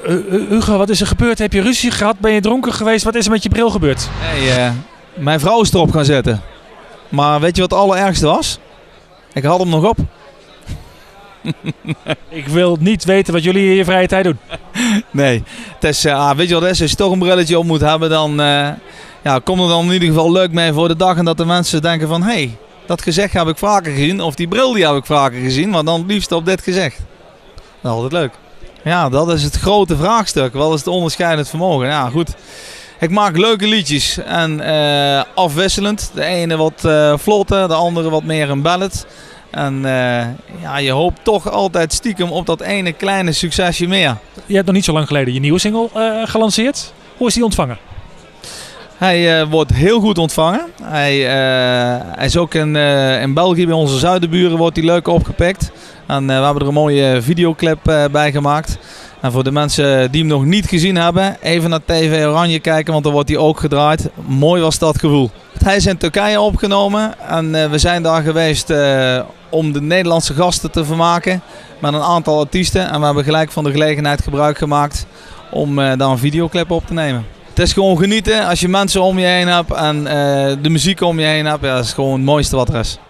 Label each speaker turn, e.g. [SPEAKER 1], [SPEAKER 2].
[SPEAKER 1] Hugo, wat is er gebeurd? Heb je ruzie gehad? Ben je dronken geweest? Wat is er met je bril gebeurd?
[SPEAKER 2] Hey, mijn vrouw is erop gaan zetten. Maar weet je wat het allerergste was? Ik had hem nog op.
[SPEAKER 1] Ik wil niet weten wat jullie in je vrije tijd doen.
[SPEAKER 2] Nee, het is, weet je wat het is? Als je toch een brilletje op moet hebben, dan komt er dan in ieder geval leuk mee voor de dag. En dat de mensen denken van, hey, dat gezicht heb ik vaker gezien. Of die bril die heb ik vaker gezien, maar dan het liefst op dit gezicht. Dat is altijd leuk. Ja, dat is het grote vraagstuk. Wat is het onderscheidend vermogen? Ja, goed. Ik maak leuke liedjes en afwisselend. De ene wat vlotter, de andere wat meer een ballad. En je hoopt toch altijd stiekem op dat ene kleine succesje meer.
[SPEAKER 1] Je hebt nog niet zo lang geleden je nieuwe single gelanceerd. Hoe is die ontvangen?
[SPEAKER 2] Hij wordt heel goed ontvangen. Hij is ook in België bij onze zuidenburen wordt hij leuk opgepikt. En we hebben er een mooie videoclip bij gemaakt. En voor de mensen die hem nog niet gezien hebben, even naar TV Oranje kijken, want dan wordt hij ook gedraaid. Mooi was dat gevoel. Hij is in Turkije opgenomen en we zijn daar geweest om de Nederlandse gasten te vermaken met een aantal artiesten. En we hebben gelijk van de gelegenheid gebruik gemaakt om daar een videoclip op te nemen. Het is gewoon genieten als je mensen om je heen hebt en de muziek om je heen hebt. Ja, dat is gewoon het mooiste wat er is.